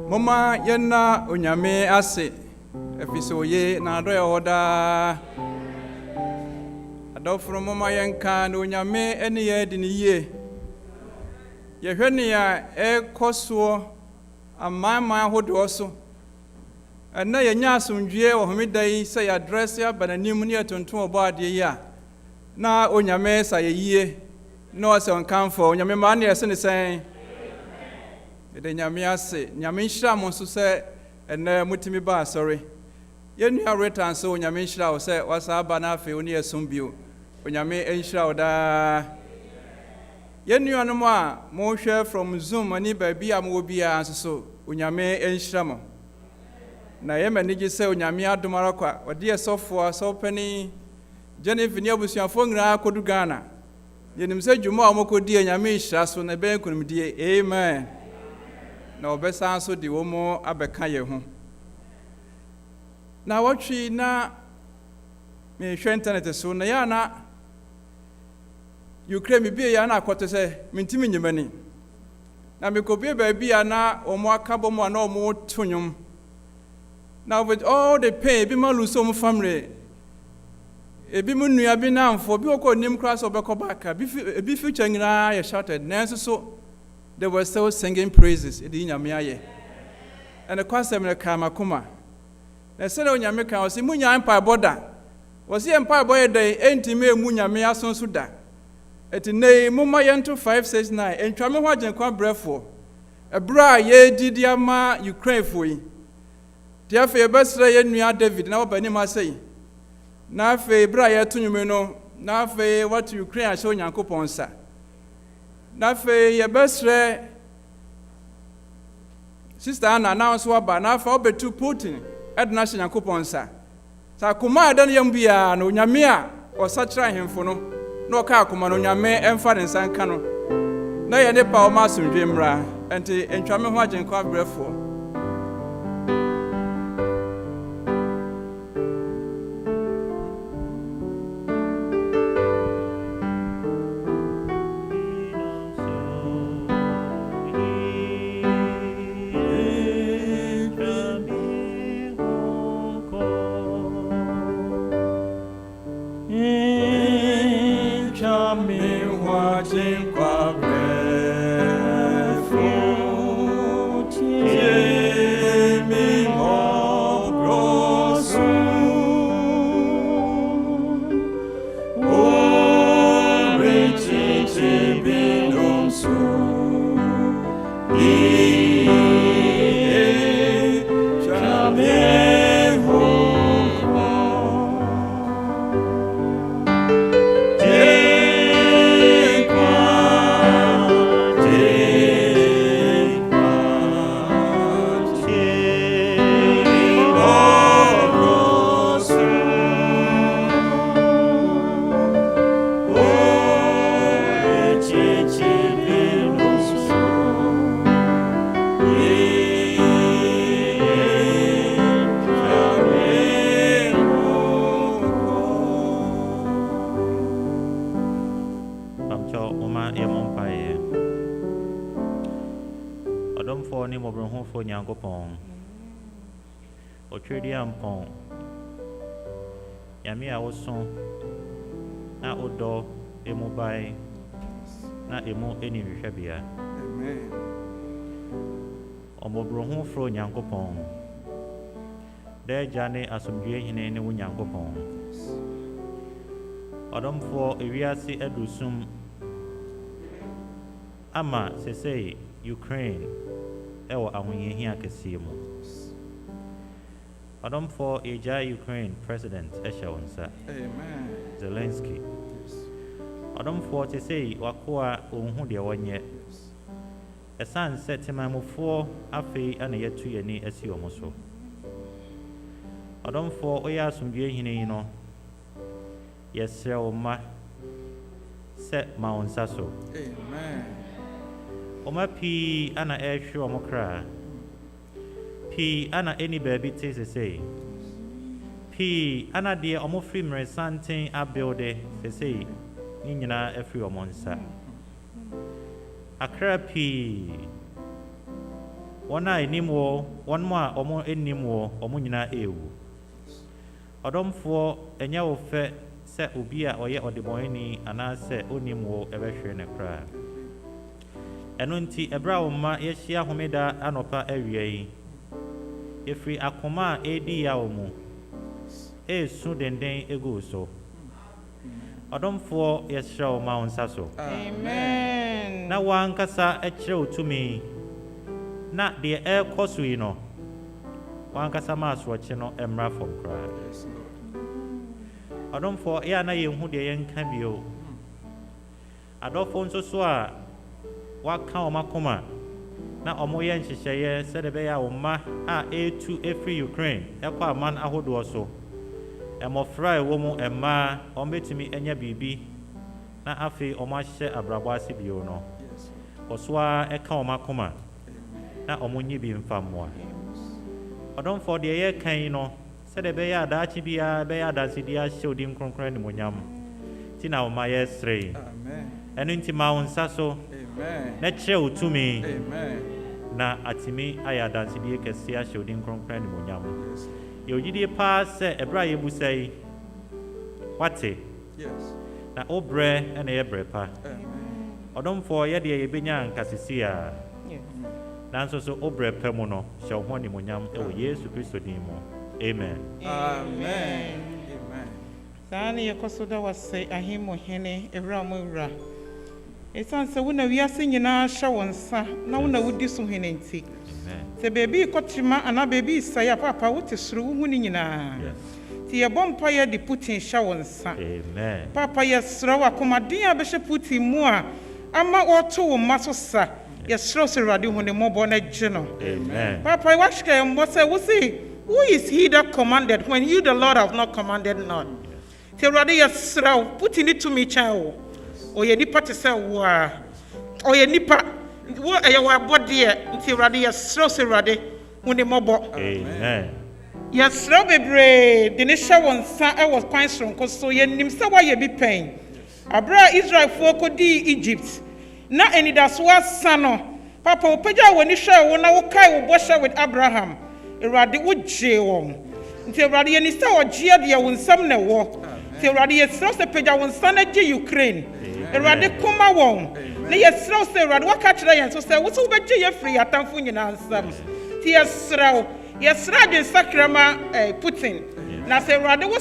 Mama Yena Unyame Ase Efisoye na Adoya Oda Adofro Mama Yenka na Unyame eni ye di ni ye Yehwe ne ya ekoso amama ahodo so Ena yenya asomdwe wo homedai se ya address ya bananim ne atonton obo ade ya na Unyame sa ye no se onkanfo Unyame ma na yese ne sen Ede nyame ase nyame nhira mo so se ene mutimi ba sorry yenu aretan so nyame nhira wo se wasaba na afi oni esum bio nyame nhira wo da yenu anum a mo hwe from zoom ani ba bia mo bia anso so nyame nhira mo na ye manigi se nyame adomara kwa ode esofo so pani Jennifer ni abusuafo ngra kodu Ghana yenim se dwuma a mo kodi nyame nhira so na ben kunumdie amen na obesa so di wo mo abeka ye ho na watwi na me hwe internet so na ya na Ukraine bi ya na akoto se mintimi nyimani na me ko bi ba bi ya na omo akabo mo na omo tonyum now with all the pain bi ma lose omo family e bi mu nua bi na amfo bi okọ nim kra so obekọ baka bi future nyina ya shouted na so they were still singing praises. And the question of Kamakuma. They said, "On Yamika, was Munya Empire border. Was the Empire boy day, ain't me Munya Mea Son Suda. At the name Mumayanto 569, and Tramawajan Qua Brefo. A bra ye did Yama Ukraine for ye. Therefore, best lay Nia David, now by name I say. Now, fe Bria Tunumeno, now fe what Ukraine show Yankoponsa. Nafe ye besre Sister Anna announce wa ba na fa obetu Putin edna hye Yakobon sa kuma adan yam bia no nyame a osachira hemfo no na oka akoma no nyame emfa ne nsanka no na ye ne pa o ma asomdwe mra enti entwame ho agenkwa abrefo Yami a woso na odo emu bai na emu eni hwehwebia amen omobrohu fro nyankopon de jane asomdwe hine ne wo nyankopon odomfo ewiase adusum ama sesei Ukraine ewo ahonyehia akese mu Adam for Eja Ukraine President Eshawonsa. Amen. Zelensky. Adam for to say Wakua unhu de wanye. A son said to my mufo afe and yet to ye as you almost. Adam for Oya Sumbi Hino. Yes, sir, ma set Mount Sasso. Amen. Oma P. Anna Air Show Mokra. P. Anna any baby taste say. P. Anna dear omofri mresantin abuilde say. Nina every omonsa. Akra P. One eye nimo, one more or more anymore, or munina ew. Odom for a yaw fe set ubia or yet or the moini, and I said only more ever share a cry. And unti a brow ma yesia homeda anopa area. If we akoma edi yaomo, soon then ego so. Odom for yes show Mount Sasso. Amen. Now one cassa a show to me. Not the air cosuino. One cassa mass watching no emra from cry. Odom for Yana who the young can be. Adolfonso soa. What count Macoma? Now Omoyan she said a bear or ma A2 a free Ukraine. Equa man I would also. A more fry woman and ma or me to me any baby. Na afi o ma she abrabasi bi no. Oswa e ka o makoma. Na omunyi bi mfamwa. Odon for the year kan no. Said the bear dachi bia bear dasidia showed him concurrent monyam. Tina o ma yesre. Amen. And into Mount Sasso. Amen. Let show to me. Amen. Na atimi aya dasidia kesia showed him concurrent monyam. You did pass a bra bu say. What? Yes. Na obre and a brepa. Odom for yadi benya kasisia. Nanso so obre pemono shall honi monyam e Yesu Kristo dimo. Amen. Amen. Amen. Sani yakosoda wase ahimo hene evra mura. Esan se wona wiase nyina hya wonsa na wona wudi so hene nti. Se baby kotima ana baby saya papa wote suru hu ni nyina. Ti ye bompa ye di Putin hya wonsa. Amen. Papa ye suru akomaden abehye Putin mu a ama woto wo maso sa. Ye suru se rade hu ne mobo na gye no. Amen. Papa washka ye mbo say wo say who is he that commanded when you the Lord have not commanded none? Ti rade ye suru Putin ni to me chawo. O ye nipa te say wo a. O ye nipa wo eyewa body nti rade yesro se rade woni mobo. Amen. Yesro bebre de ne hye wonsa e was kwan sonko so ye nim se wa ye bi pen abra Israel fo ko di Egypt na enidaso asa no papa opagya woni hye wo na wo kai wo bosha with Abraham rade wo gye won nti rade ye ni se ogye de wonsam na wo nti rade yesro se pagya wonsa na gye Ukraine rade kuma won na yesro se rade waka kire yen so se wo so begye ye free atamfo nyina ansam ti yesro de sakrama Putin na se rade wo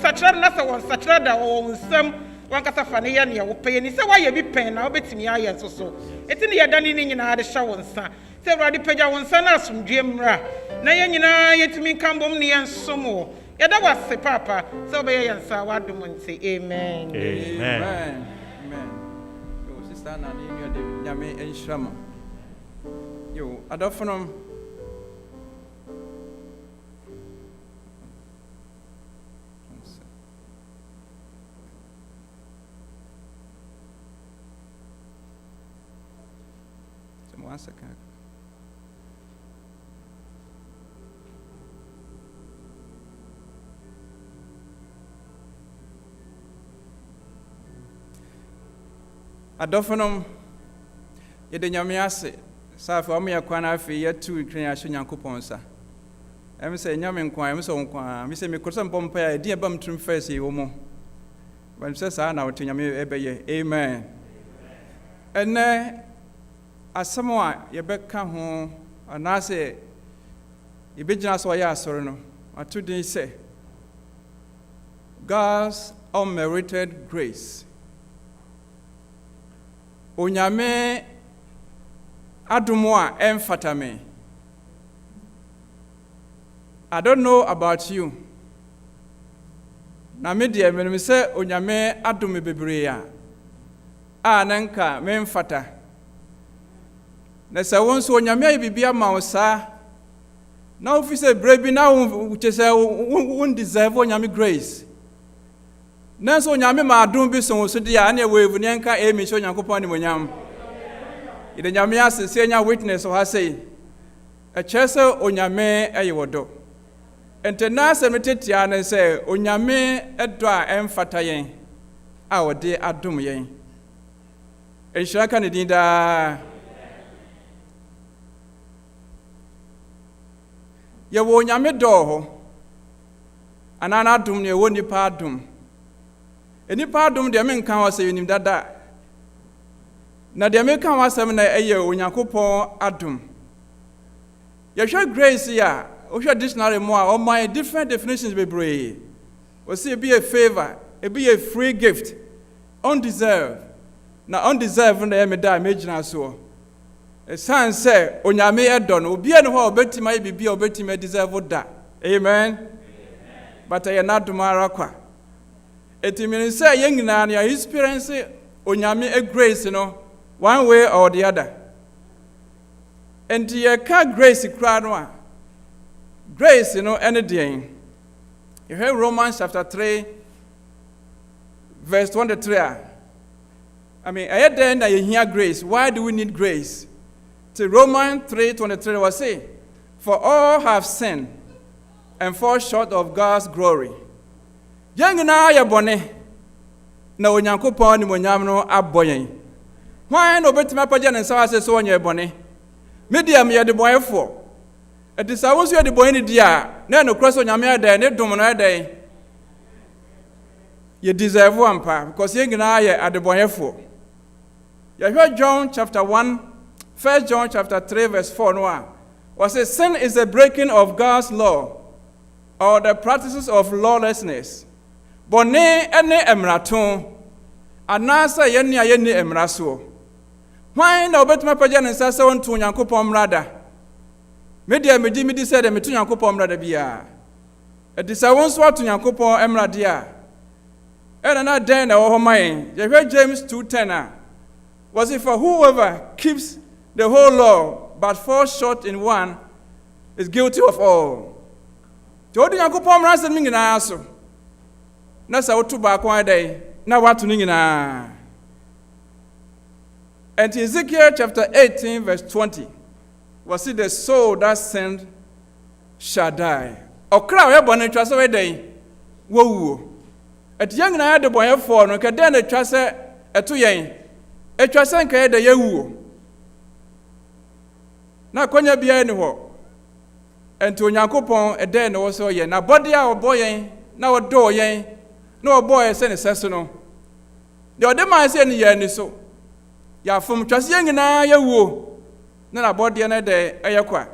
sachra na se won sachra da won sam wan kasa fa ne ye ne wo pe ni se wa ye bi pen na obetimi aye so eti ne yedani ni nyina de hya won sa se rade pagya won sa na asomdwe mra na ye nyina yetimi kambom ne yen somo yeda wase papa se obe ye yen sa wadom nti amen. Amen. Amen. Yo sister na ni de nyame enhyirama. Yo adofonom one second. Adofonom yede nyame ase safa am yakwana afi yetu ikran ya Nyankopon sa em se nyame nkwan em se nkwan mi se mi krosa mpompa ya di abam trim first yi wo mo ban se sa na wote nyame ebeye amen. Ene asemo a yebeka ho anase yebegina so ya asoro no atudin say God's unmerited grace. Onyame adumo a emfata me. I don't know about you. Na me de me say onyame adume bebre a nanka me emfata. Na se won so onyame bibia ma wo sa na wo fi se brebi na wo chese won deserve onyame grace. Na so onyame ma adum bi so so de ya na wevu ne nka emi so Nyankopon ni monyam. Ide nyame asese nya witness o ha sei e chese onyame ayewodo. Ente na se metetia na se onyame edo a emfata yen a wode adum yen. Enhyira ka ne din da. ye wo nyame do ho anana adom ne wo nipa adom enipa adom de me nka ho se yenim dada na de me kan wasem na eye onyankopon adom ye hwe grace ya o hwe dictionary mo a o my different definitions be brave o see be a favor it be a free gift undeserved na undeserved na me da me gina so e san say onyame edo no obi ene ho obetima bibi obetima deserve da amen but ye na domara kwa etimini say ye nyina na experience onyame a grace no one way or the other and ye ka grace kra no a grace anything you hear Romans chapter 3 verse 23 I mean I then that you hear grace. Why do we need grace? To Romans 3:23 was say, for all have sinned and fall short of God's glory. Young na ya bone na onyankopon ni monyam no aboyen. Why no betima paja ne sawa se so onye bone? Medium ye de boyefo. E de sawo so ye de boy ni dia na no cross onyame ada ne dum no ada. You deserve one part because you na ye adeboyefo. You hear John chapter 1, 1 John chapter 3 verse 4 no. Was say sin is the breaking of God's law or the practices of lawlessness. Bone ene emraton anasa ye ne aye ne emraso. Why na obetuma paja ne sase won to Nyankopon mrada. Media medi say dem to Nyankopon mrada bia. E disa won so to Nyankopon emrade a. And na den na wo man. Je hwe James 2:10 was it for whoever keeps the whole law but falls short in one is guilty of all. Jodi Nyankopon mrasa mi nyina aso. Na sa wotu ba kwa dai na watu ni nyina. And Ezekiel chapter 18 verse 20 was it the soul that sinned shall die. Okra we bone twa so we dai wo wuo. Et young na de boy for no ka den atwa se eto yen atwa se nka de yewuo na konya bia ni ho ento Onyankopon eden no so ye na body a oboyen na odo yen na oboye se ne seso no de ode man se ne ye ni so ya fom twa se yen na yewuo na body na de eyekwa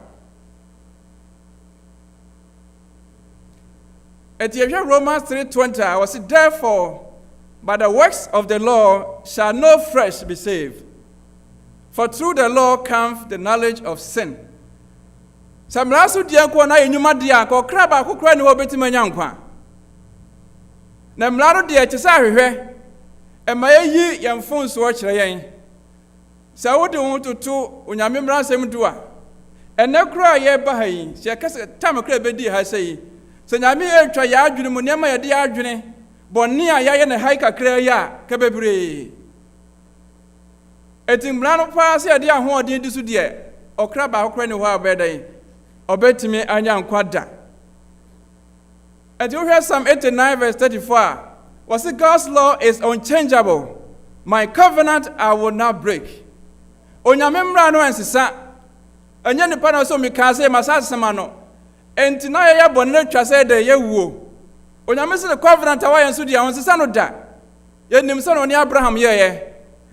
At Romans 3:20 was it therefore by the works of the law shall no flesh be saved. For through the law comes the knowledge of sin. Samrasu dia ko na enyuma dia ko kraba kokra ni obetima nyankwa. Na mlaro dia che sa hwehwe e ma yi yemfon so kire yen. Sa wode won toto onyame mrasem do a ene kra ye ba hayi se kase tam kra bedi ha sei so nyame etwa ya adwene mu nema ye de adwene bonni a yaye ne hai kakra ya ka bebre etimra no pa se de ahoodin di so de okra ba okra ne ho abedan obetimi anya nkwada and you hear Psalm 89 verse 34 was it God's law is unchangeable, my covenant I will not break. Onyame mra no ensesa anya nipa na so mi ka se masasema no enti na ya bonne twa se de yewuo onyame se the covenant awa yenso dia onsesa no da yenim se no ne Abraham ye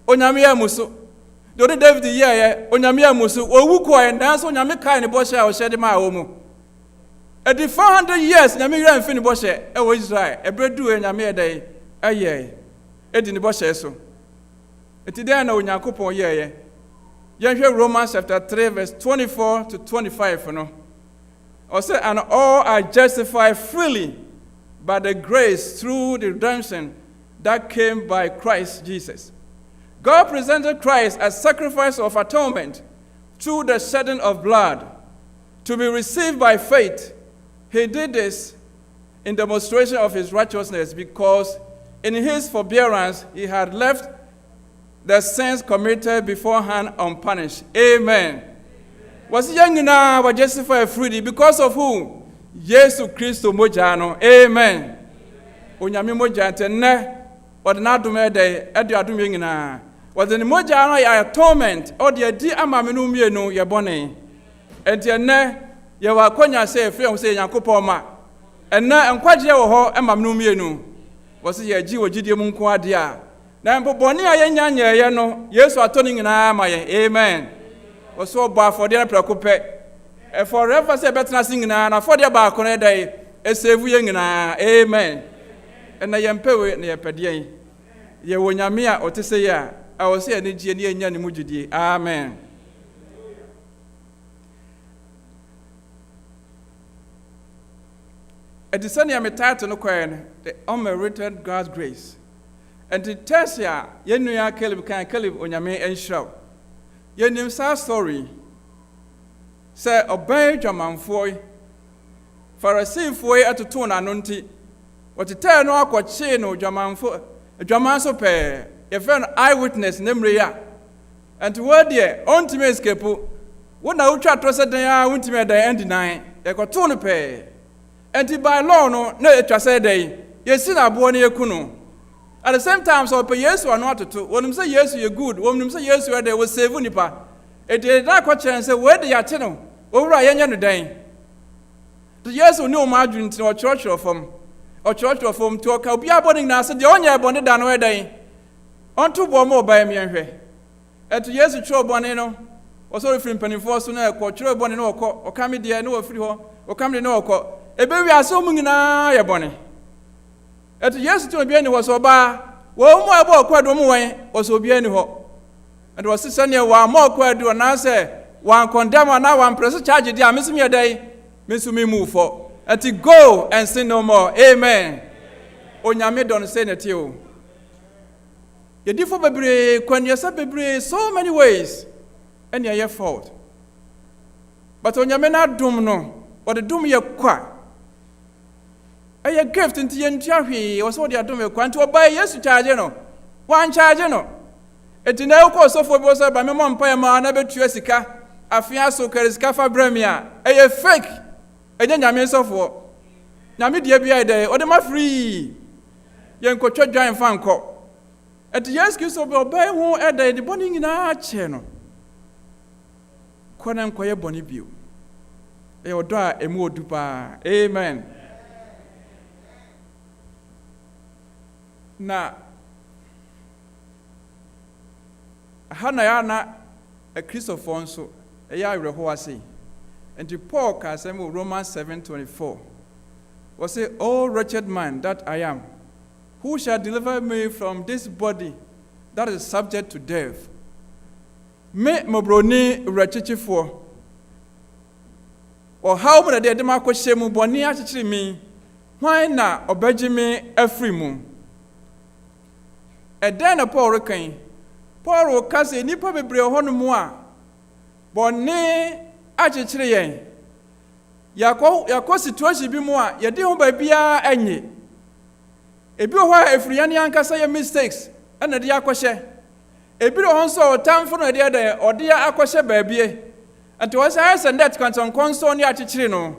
onyame ya muso do de David ye onyame ya muso owu ko en dan so onyame kai ne bo hye a o hye de ma wo mu at the 400 years nyame ran fi ne bo hye e wo Israel ebredu onyame ye dai aye edi ne bo hye so eti den na Onyankopon ye yenhwe Romans chapter 3 verse 24 to 25 no. Also, and all are justified freely by the grace through the redemption that came by Christ Jesus. God presented Christ as sacrifice of atonement through the shedding of blood to be received by faith. He did this in demonstration of his righteousness because in his forbearance he had left the sins committed beforehand unpunished. Amen. Was young now was justified freely because of whom? Jesus Christ mojano. Amen. Onyame mojante ne od na adome dey edu adome nyina. Was the mojano ya atonement or the di amamenu mienu ye bone. Enti ne ye wa konya se efre ho se Yakobɔ ma enna enkwagye wo ho emam no mienu wo se ye gi wo gidie mu nko ade a na mbobone a yenya nyeye no Yesu atoni nyina ma ye amen wo so bo afode na prakope e forever se betena singina na afode ba akone dai esevu ye nyina amen enna ye mpewe na ye pede ye wo nyame a otese ya a wo se ene gie ne enya ne mugidie amen. It is only a title no coin, the Unmerited God's Grace. And the Tessia, Yenuya Caleb can Caleb on Yame and show. Yenim sa story. Say, obey Jaman Foy. For a sea foy at a tone anunti. What to tell no aqua chain or Jaman Foy, a Jaman so pay, a friend eyewitness named Ria. And to word ye, on to me escape. What now chat was a day I went to me the end deny, a cotton pay. And by law, no, etwa say day. Yes, in a born ye kuno. At the same time, so pay yes or not to. When them say yes, you're good. When them say yes, you are there was save unipa. It did not question and say, where the yatino? Over a young day. The yes who know margin to a church of them, or church of them to a cowbia boarding now, said the only abundant down where day. On two more by me and her. At yes, you show bonino. Or sorry for penny for sooner, or church bonino, or come dear, no free or come to no. A baby are so mungina ya bonny. At yes to be any was oba, well, more about quite one way was obiani ho. And was this near one more quite do an answer, one condemn and now one press charge, dear Miss me a day, Miss me move for. And to go and sin no more. Amen. On your mid don't say it you. You differ baby, when you said baby so many ways, and you're your fault. But on your men not doom no, or the doom your quack. A gift into yen charity was what they are doing. Quant to obey yes to charge no. One charge no. It in no course of was by my mom pay man, never Jessica, a fiasco cariscafa bremia, a fake, and then I so for. Now, me dear be a day, or the my free. Young coach giant fan call. At the yes, kiss of obey who a day the bonning in our channel. Quanam quire bonny view. They will die a more dupa. Amen. Na Hanayana a Christopher so a yard rehoasi, and to Paul Casemo Romans 7:24 was say, "O wretched man that I am, who shall deliver me from this body that is subject to death? Me mobroni wretched for, or how would the Demarco Shemu Bonia actually me? Why not obey me a free moon?" And then a Paul came. Paul will cast a nipper be brave on moi. Bonne actually, Yako situation be more, ya deal by Bia any. A bill why if Rianian can say mistakes, and a dear question. A bill also time for a dear day or dear aquashe baby. And to us, I send that can't on console near Chichino.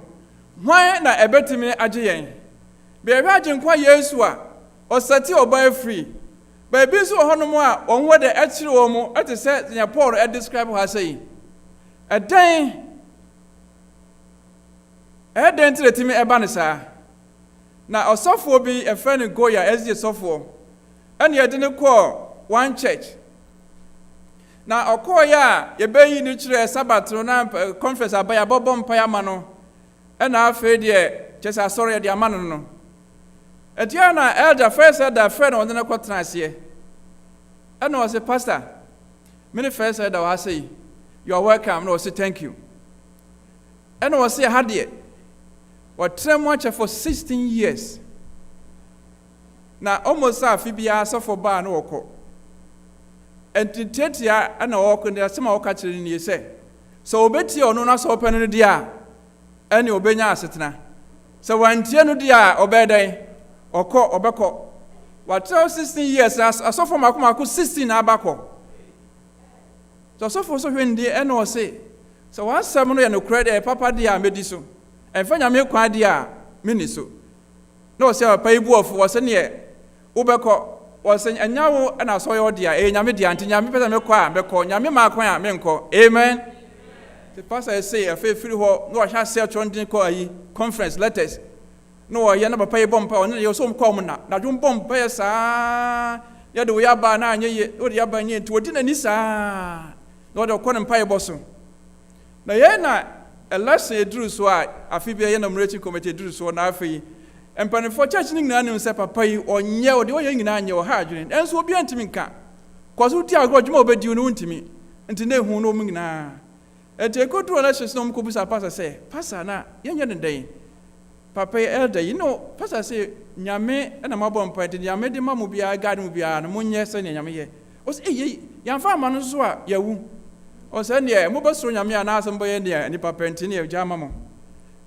Why not a better me ajian? Be a virgin quite Yesua or Sati or by free. Baby so honomoa on what the actual omo at the set in your Paul at describe her saying. A day a dent to me a banisa. Now a software be a friend of Goya as the software. And you didn't call one church. Now a call ya, ye bay in each Sabbath conference by a bobom payamano. And I fed ye, just as sorry at the amano. At Yana elder first said that friend was in a quarters here. And I was a pastor. Many first said, I say, you are welcome. No, I say thank you. And I was say, had ye? What train watcher for 16 years. Now almost a Phoebe for bar no call. And to Nketia and I walk in there, some of catching you say. So Betty or no, not open the dia. And you obey us at now. So when Tiano dia obey day. Or call or backo. What 16 years as I saw from Makumaku 16 abacco. So for so when the end was say. So once someone no credit papa dia mediso. And find a milk idea miniso. No, sir, pay wolf was in here. Ubeko was saying, and now and I saw your dear, a Yamidia, and Yami Petamequa, Beko, Yamima, Menko. Amen. The pastor say a free ho no I say trondin call yi conference letters. No ye na papa ye bomb pa no ye so kom na dwom bomb pa saa ye de we aba na anye ye o de aba nye nti odi na ni saa no de kɔ pa ye boso na ye na a lesson eduru so a afi bia ye na Unmerited committee eduru so na afi empanifo church ni nyina ne nse papa yi onye o de o ye nyina anye o ha adwene enso obi antimi nka kwaso ti agro dwuma obedi no ntimi nti na ehu no mu nyina enti ekodu na hyehyɛ no mkobusa pastor say pastor na ye nye ne den papa elder pastor say nyame na mabɔ mpa enti nyame de mamu bia guide mu bia no munye se ne nyame ye o say yamfa ama no so a yawu o say ne mo bɛsoro nyame a na asɛm bɛyɛ ne ni papa enti ne ya mama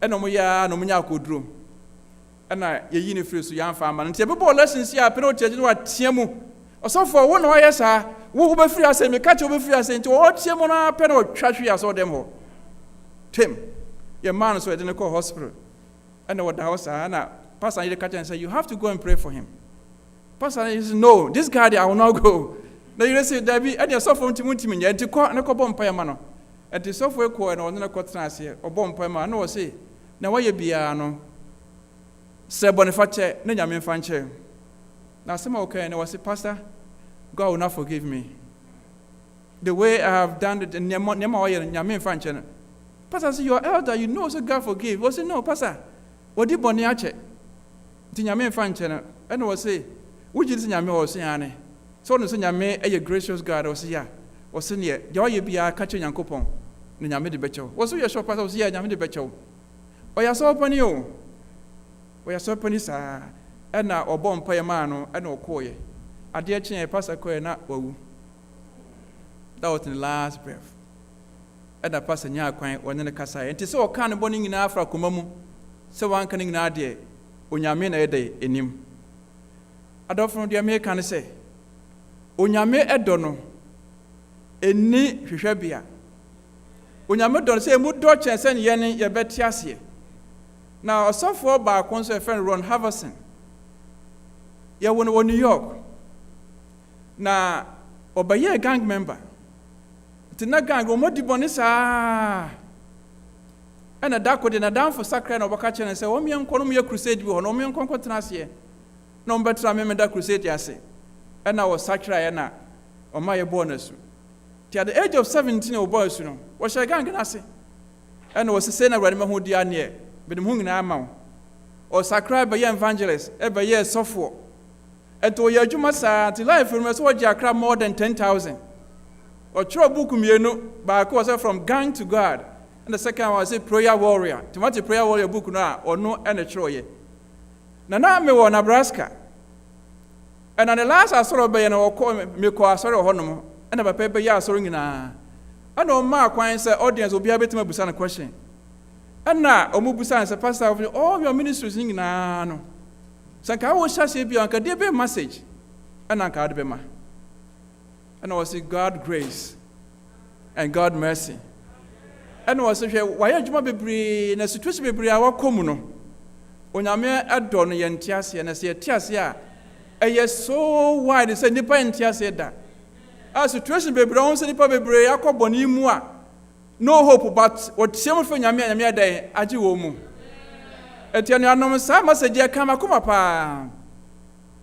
ɛna mo ya no munya akoduro ɛna yeyi ne firi so yamfa ama no enti bɛbɔ lessons ya pere o church no atia mu ɔsɔfo wo na ɔyɛ saa wo bɛfiri asɛ me ka che wo bɛfiri asɛ nti ɔtie mu na pɛ na ɔtwahwe asɔ dem hɔ tem ye man so ɛde ne kɔ hospital and what the house na pastor you catch and say you have to go and pray for him. Pastor says no, this guy I will not go. Now you say Debbie and your soft munti me and to call and bomb payamano. And the software call and on the cotras here or bomb payama no say now why you be no Sir Boniface no yamin fanche. Now some okay and I was say pastor God will not forgive me. The way I have done it and yamin fanche. Pastor say your elder you know so God forgive. I say no pastor. Odi boni ache ti nyame fa nche na ene wo say wuji ti nyame wo so ane so no so nyame eye gracious God wo say ya wo say ne de wo ye bia ka che nyankopon ne nyame de bechew wo so ye shop pass wo say ya nyame de bechew o ya so pani o ya so pani sa ena obo mpa ye ma no ena okoye ade a chen pastor koye na wawu that was in the last breath ena pastor nya kwan wonne ne kasa enti se o kan boni nyina afra komamu se wan kan nyina de onyame na ede enim adofo de me kan se onyame edo no eni hwehwabia onyame do se emu do chen se ye ne ye beti ase na osofo ba kon so friend Ron Haverson ye won New York na obaye gang member tina gang o modi boni sa ana dako de na danfo sakra na obaka chene se o mien kono ye crusade bi ho no mien konko tena ase na on betra me da crusade ase ana wo sakra ye na o ma ye bonus ti at the age of 17 o boys no wo she gang na ase ana wo se na wade me ho dia ne be dem hu ngina ama o sakra be ye evangelist e be ye sofo eto ye adwuma sa ti life from so wo akra more than 10,000 o chro book mienu ba ko say from gang to God. And the second one was a prayer warrior. Timothy prayer warrior book na or no and a troye. Na me wo Nebraska. And on the last I saw be na call me ko asori honom. And ba pepe ya asori nyina. And o ma kwan say audience obi abetima busa na question. And na o mu busa say pastor of all your ministries nyina no. Sanka wo hyase bi anka de be message. And anka de be ma. And I was say God grace and God mercy. And was say why adwuma bebre na situation bebre a wakomu no onyame adɔ no ye ntiase na se ntiase a eye so wide say nipa ntiase da a situation bebre on say nipa bebre akɔbɔ ni mu a no hope but otiam fo nyame nyame dan agi wo mu etianu anom sa message e kama kuma pa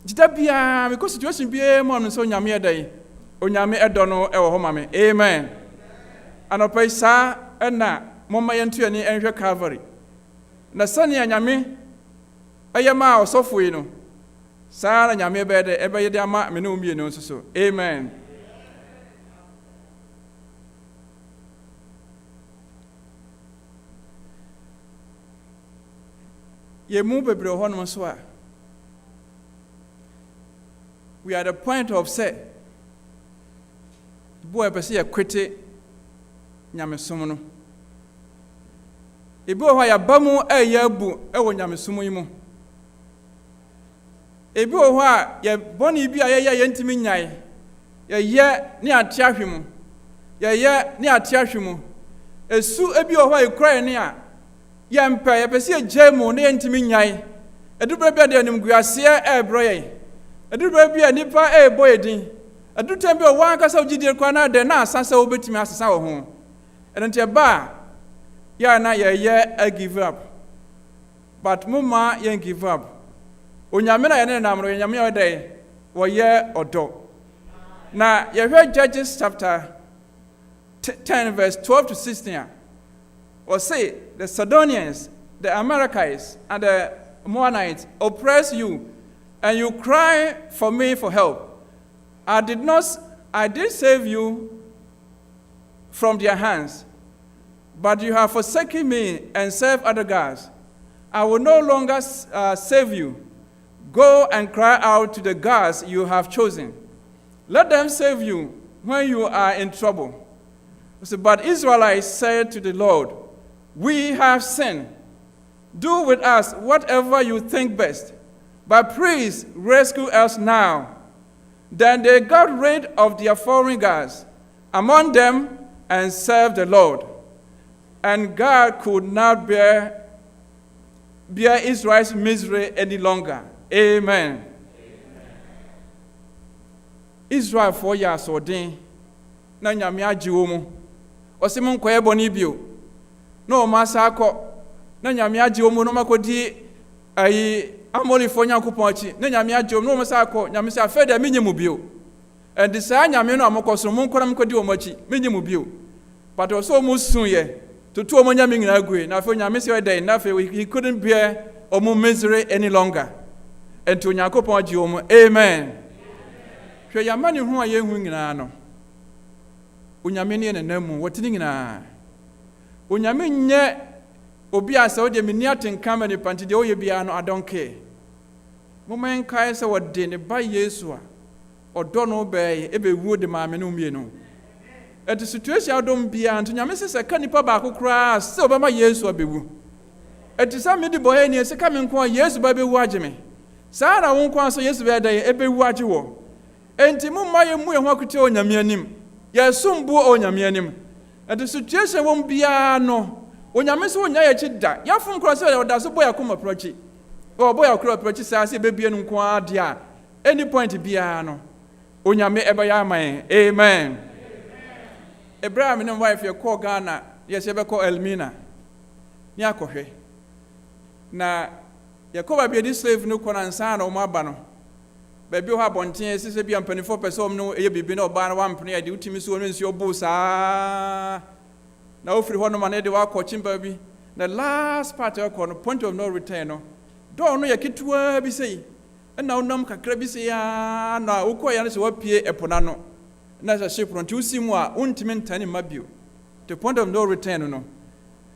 jida bia because situation bia mo no so nyame dan onyame ɛdɔ no ɛwɔ ho mame amen anopai sa ena momma yentu ani enhwe Calvary na sane anyame ayema osofo yi no saa na nyame be de ebe yede ama me no umie no so amen ye mu bebre ho no so a we are at the point of say boy be say kwete nyamesom no ebi o ya bamu eya bu ewo nyamesom yi mu ebi o a ye boni bi a ye ntimi nyae ye ne ate ahwemu ye ne ate ahwemu esu ebi o e krai ne a ye mpa ye pese agyamu ne ntimi nyae edubra bi de anim guase ebro ye edubra bi anipa ebo edin edutem bi o wan kasa ogidie kwa na de na asasa obetimi asasa wo ho enti ba ya na ye give up. But mama yen give up. Onyame na ye ne nam no onyame odai wo ye odo. Na ye read Judges chapter 10 verse 12 to 16. Or say the Sidonians, the Amalekites, and the Moabites oppress you, and you cry for me for help. I did save you from their hands, but you have forsaken me and served other gods. I will no longer save you. Go and cry out to the gods you have chosen. Let them save you when you are in trouble. But Israelites said to the Lord, we have sinned. Do with us whatever you think best, but please rescue us now. Then they got rid of their foreign gods among them and served the Lord. And God could not bear Israel's misery any longer. Amen. Israel for years ordained. Na nyame agye wo mu. Ose mo nkoye boni bio. Na o masako. Na nyame agye wo mu no makodi ayi amoli fo nyankopon achi. Na nyame agye wo no masako. Nyame se afeda menyemu bio. And sa nyame no amokoso mo nkora mkodi wo machi. Menyemu bio. But also mo sunye. Tutu omo nyame nyina agwe. Na fe nyame se odai. Na fe he couldn't bear omo misery any longer. And to nyankopon agye wo mu. Amen. Hwe yamani hu aye hu nyina no. Onyame ne namu wotini nyina. Onyame nye obi asa wo de meni atenka ne panti de oye bia no I don't care. Momen kai se wode ne ba Yesu a odo no be ebe wuo de maame no mie no. Et situation adom bia nto nyame se ka nipa ba akokora se obama Yesu abewu. Et sa me di boye ni se ka me nko Yesu ba bewu ageme. Sa na wo nko so Yesu be da ebe wu age wo. Enti mo maye mu ye ho akote onyame anim. Yesum bu onyame anim. Et situation wo bia no onyame se wonya ye chida. Ya fun kro se oda so boya koma prochi. O boya kro prochi sa se bebie no nko ade a any point bia no onyame ebe ya man. Amen. Abraham and wife ye call Ghana, yes, ever call Elmina. Niakohe. Na Yakoba be this slave no kon ansa na o mabano. Baby o ha bonten sese bia mpanifo person no e bibi na oba na wampene ade utimi so no nsi obu saa. Na ofiri ho no ma na de wa kochimba bi. The last part of the point of no return no. Do no yakitwa bi sei. Na onam kakra bi sei ya na ukoya no se wapie epona no. Na sa ship run to see more untimi mabio. The point of no return no.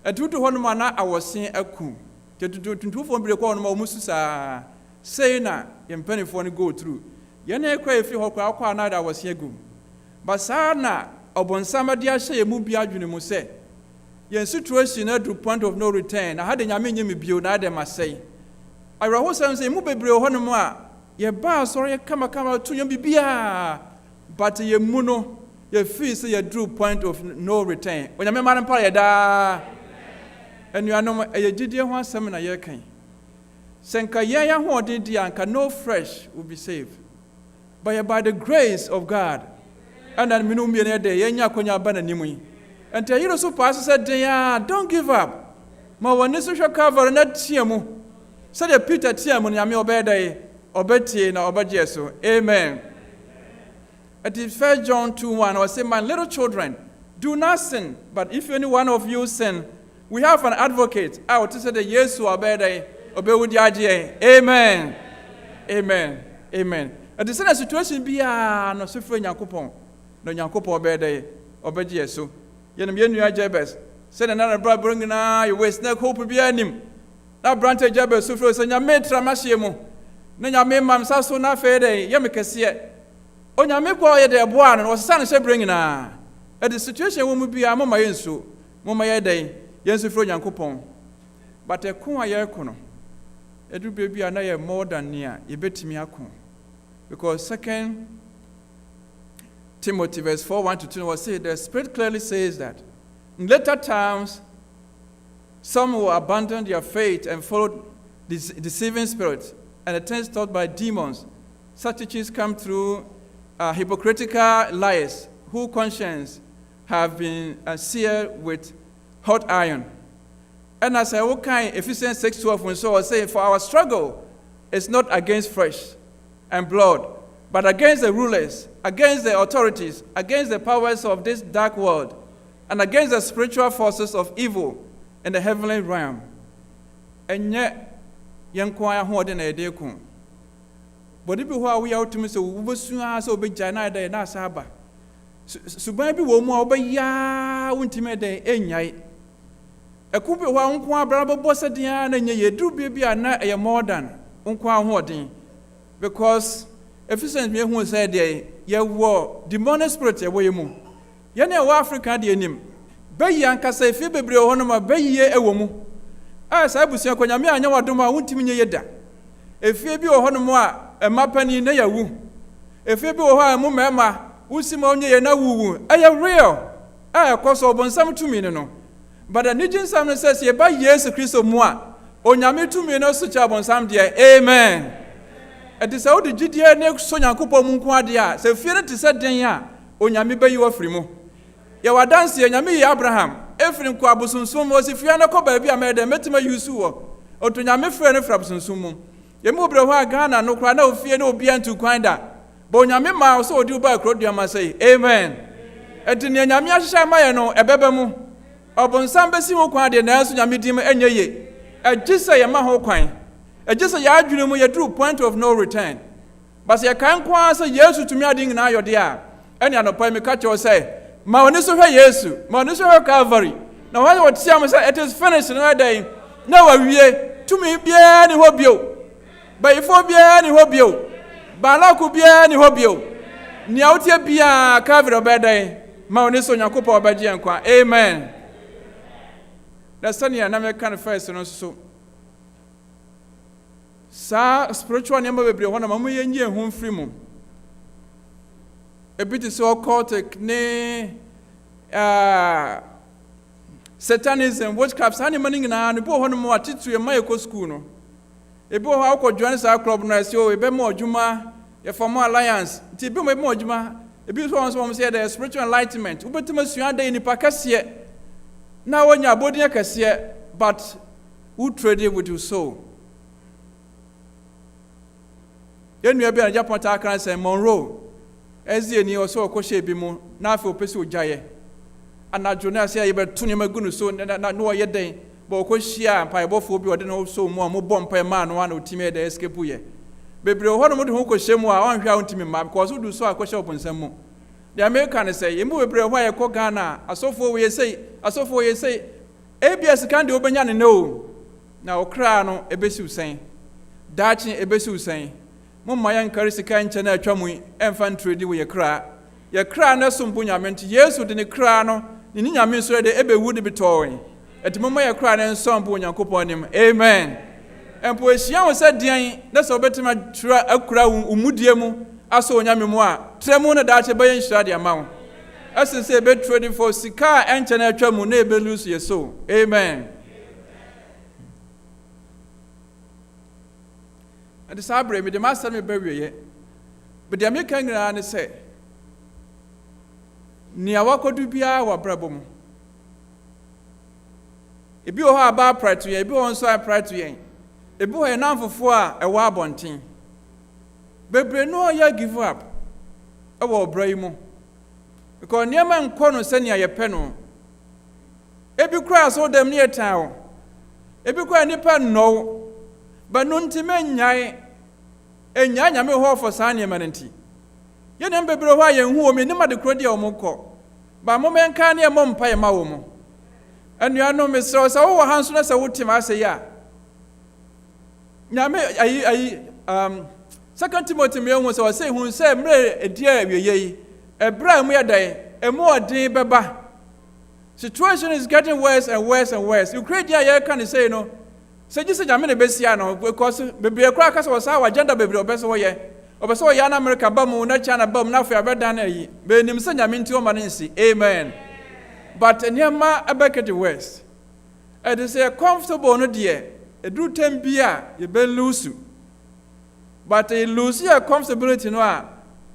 A tutu hono mana I was seeing a coup. The two from the corner mususa say na yempeni for go through. Yene kwa if you kwa na I was here go. But sana obon samadia say mu bia dwene mu say. Yen situation na to point of no return. I had nyame nyemi bio na dem asay. I raho say mu bebre hono mu a ye ba sorry kama to yem bibia. But ye muno, ye feel say ye drew point of no return. When you remember empire da, and you are no a Gideon one seminar ye can. Senka ye ya ho did yanka no fresh will be saved. But by the grace of God, and then minum ye day ye nya konya bana nimu. And tell you so pastor said, don't give up. Ma when this shall cover not tiamu. Said Peter tiamu yami obey obeti na obajeso. Amen. It is 1 John 2:1. I say, my little children, do not sin. But if any one of you sin, we have an advocate. I will say the yes obey with the idea. Amen. Amen. Amen. At the same situation be no suffering Yakupon. No Yakupo obey Jesus. Yenum Jabez. Said another brother bringing you waste no hope behind him. Now Brante Jabez suffers and your metra masiemo. No your mam sasso na fede, Yamikasia. Onyame kwa ye de boa no san se bring na at the situation wo mu bia mama yensu mama ye den yensu fro nyankopon but e ko aye ko no edu bia na ye more than near ye betimi akon because 2 Timothy verse 4:1-2 was say the Spirit clearly says that in later times some will abandon their faith and follow this deceiving spirits and the things taught by demons. Such teachings come through hypocritical liars whose conscience have been seared with hot iron. And as I will kind Ephesians 6:12 when so I say, for our struggle is not against flesh and blood, but against the rulers, against the authorities, against the powers of this dark world, and against the spiritual forces of evil in the heavenly realm. And yet, young choir hold in a day. But if you are we out to me, so we will soon also be Jana de Nasaba. So maybe we'll more by ya intimate day, any. A couple of Unqua Bravo Bossa Diana, and ye do be a night a more than Unqua hoarding. Because Ephesians me who said, ye war demonic spirit away you move. Yana Africa, dear name. Bay Yanka say, Fibri Honoma, Bay ye a woman. As I was saying, when I know what do my own team yeda. If you be a Honoma, a mapani near woo. If you be a mumma, who Simonia and a woo, I am real. I cost over some 2 million. But the Nijin Samuel says, ye by years of Christ of moi. On Yami 2 million such upon some dear. Amen. It is how the GDA next Sonia Kupo Munquadia, so fear to set Denya, on Yami by you of Frimo. You are dancing, Yami Abraham, Ephraim Quabusun Sumos, if you are not called by a made a metima Yusuo, or to Yami friend of Frabson Sumo. You move the Ghana, no cry, no fear, no being to Quinda. Bonyami Mouse, so do by Crodiama say, Amen. And in Yamia Shamayano, a bebamu, upon some Bessimo Quadi, and answer Yamidim and ye. A just say a maho quine. A just a yard dream with a true point of no return. But you can't answer yes to me, I didn't know your dear. And you know, Pime Catcher say, Maoniso Yesu, Maoniso Calvary. Now, I would say, it is finished in a day. No, I will to me be any hobby. But if I be any hobby, Balaku be any hobby. Niautia be a cover of bed day. Maoniso Yakupo Badianqua. Amen. That's sunny and I'm kind of first and also. Sa spiritual number will be one of my year home free moon. A bit so occultic, nay, Satanism, witchcraft, any money in an ebo one more teach to a Mayako school. A boy how could join our club nice, you a bit more Juma, a former alliance, Tibu more Juma, a bit once said the spiritual enlightenment, Ubetimus Yanda in the Pacasia. Now when your body Cassia, but who traded with your soul? Then we have been a Japan Takan and Monroe. As the near so crochet be more, now for Pesu Jay. And now Jonas say, but Tunia Gunus so not know yet day, but Cosia and Pibophobia didn't also more bomb per man one who timid the escape. Baby, what would who could shame more on counting me, because who do so a question upon some more. The Americans say, you move a prayer why a cogana, a so for we say, ABS can't do open yan no. Now, crown a besu saying, Daching a besu saying. Mumma yan karisika nchana atwamu infantry di we kra ye kra na sompo nyamenti yesu de ne kra no ni nyame so de ebe wudi bitowen eti mumma ye kra na nsompo nyankopon nim amen empo ehia wo se dian na so betima tra akura umudie mu aso nyame mu a tremu na dache baye nhira de amawo asense ebe trading for sika nchana atwamu na ebe lose yeso amen. And the Sabre, the master may bury ye. But the American and say, Niawako do be our brabum. If you are about pride to ye, if you on so pride to ye, if you are enough for a warbonting. But no, ye give up. I will brave mo. Because near man corner send ye a penno. If you cry so damn near town. If you cry nipa no. But none to men yai, and yanya me ho for Sanya manenti. Ye number why and who may never the crody or moko. But moment can ye mom pay maomo. And you are no Miss Rosa, oh, handsomest I would him, I say, ya. Now, 2 Timothy was I say, who said, a dear, ye, a brand we are day, a more day, baba. Situation is getting worse and worse and worse. You create ya, can say no. So just a minute, Bessiano, because baby a crackers was our gender baby or best way. Or so Yan America bum, not China bum, now for a better than a Benim send him into Manisi. Amen. But near ma a back at the west. It is a comfortable no dear. A do 10 beer, you be loose. But a lose your comfortability no.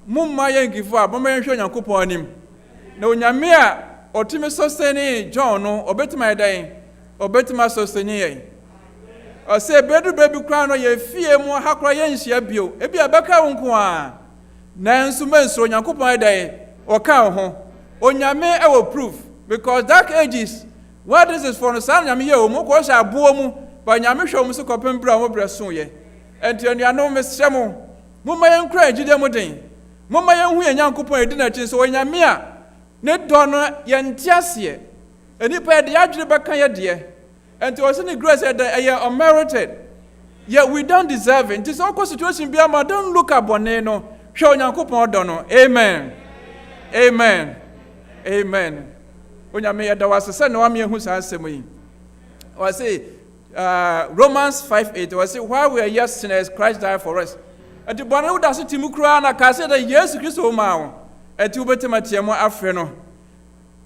Mum my give up, Mamma and Shon coupon him. No Yamia or Timmy Sostene, John, or better my day. obetima sosteniye o se bedu bebi kwa no ye fie mu hakora ye nhia bio ebi abeka wo nko a na nso mensoro Nyankopɔn dai o ka ho onyame e wo proof because dark ages what this is for no san nyame ye o mu ko sha abo mu ba nyame hwe mu so kopem bra mo breso ye enti anuanom meshe mo mumma yen kra agide mu den mumma yen hu ye Nyankopɔn edi na chi so onyame a ne do no ye ntiase enipa de adwere beka ye de enti o se ne grace ye unmerited yet we don't deserve it. This all situation be ama don't look abone no hwe Nyankopɔn do no. Amen. Amen. Amen. Onyame ye da wasese na wame hu sa asem yi. O say Romans 5:8 o say while we are yet sinners Christ died for us. Ati bone wo da so timu kura na ka say that Jesus Christ o ma wo. Ati wo betima tiamo afre no.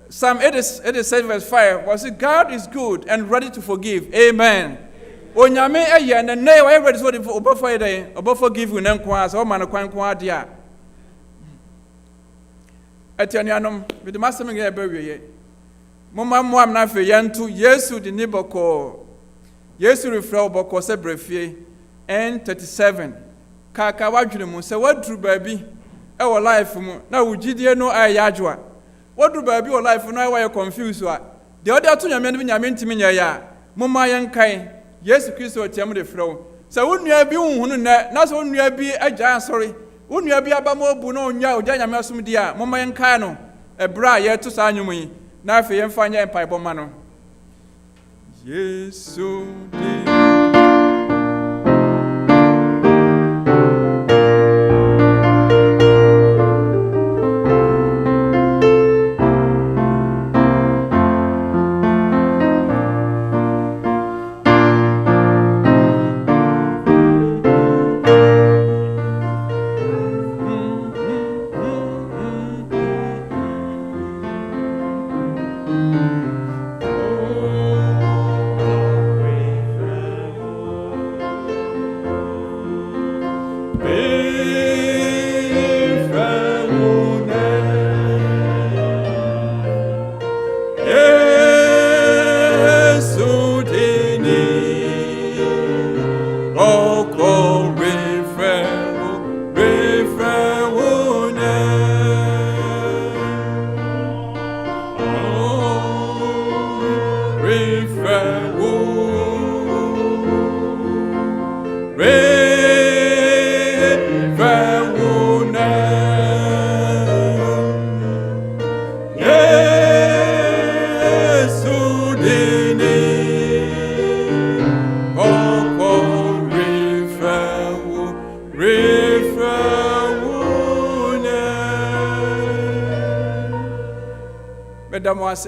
Psalm 87 verse 5 was it God is good and ready to forgive. Amen. Onyame eye na nay we ready to forgive you nan kwa so man kwan kwa dia. Atianuanom with the master nge ebewie. Mama moam na fe yantu Yesu di niboko. Yesu refra oboko se brefie N37. Kaka wadwene mu se wadru baabi e wo life mu na wugidie no ayadwa. Wadru baabi wo life no ayi confused wa. De ode ato nyame no nyame ntimi nya ya. Mama yenkan Yesu Kristo tiam de frɛ sɛ wonnua bi hunhunu na sɛ wonnua bi agya asɔre wonnua bi aba ma obu na onya ogya nyame asom di a mama yenkan no ebra ye to saa nwom yi na afei yemfa nya empai bɔ ma no Yesu di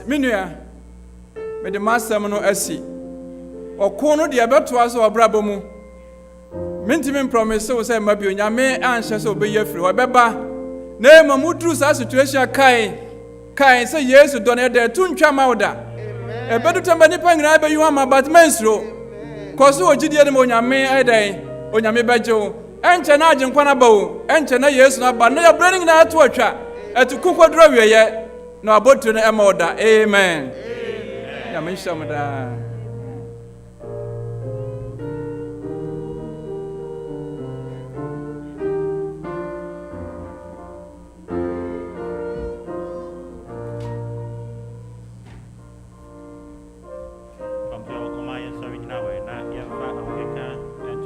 Minua me de masem no asi okon no de abeto aso obrabo mu mentimi promise wo say mabi onyame anhye so obeye firi obeba na emamudru sa situation kai say Yesu do na de tuntwa mawda ebedu tamba nipa ngina be yu ama but mensro koso ogidie de onyame aidan onyame bejewo enche na agenkwa na bawo enche na Yesu na ba na ya branding na ato atwa etukukodro wieye no abotu na emoda. Amen. Ya menshamda.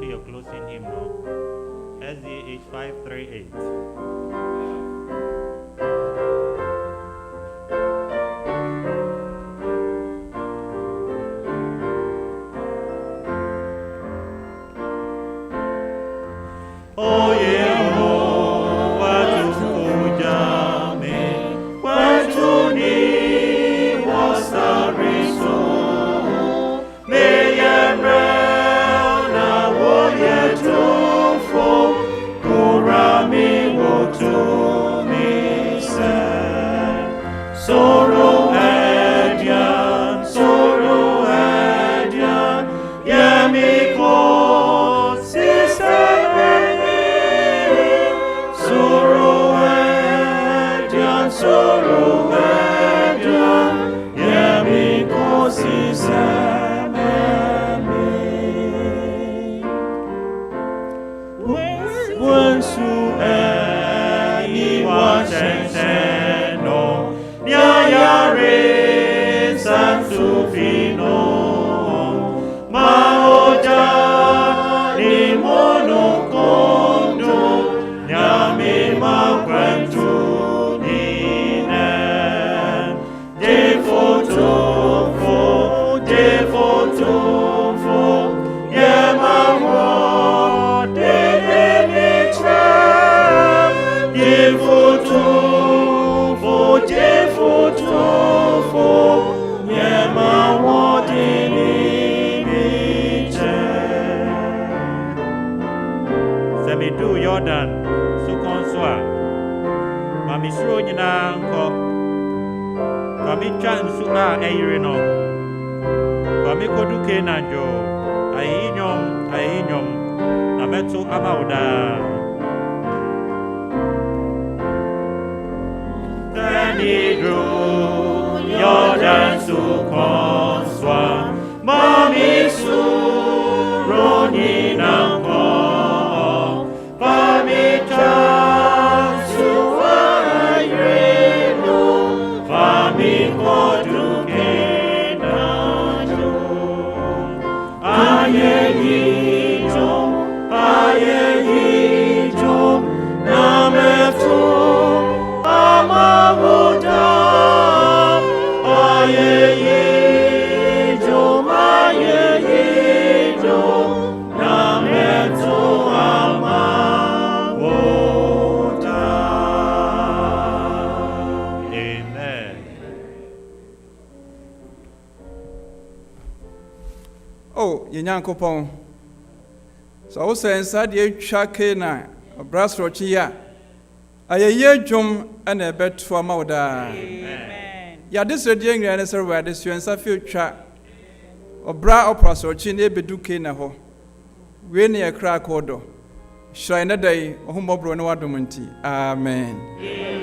To your closing hymn now. SDH 538. Sorrow, yeah, because he said. Jordan so konswa mami suro nyina nko mami twa nsu a eyire no mami kodu Canaan jo ayinyom na meto amawda Tanidro Jordan so konswa mami suro nyina nko Yankopon. So sense de twake na brasrochi ya. Ayeye dwom na ebeto amawda. Amen. Ya desre de ngre na serwa de suensa fi twa. Obra oprasrochi na ebeduke na ho. We na yakra kodo. Shrine dai ohumobro na wadomunti. Amen.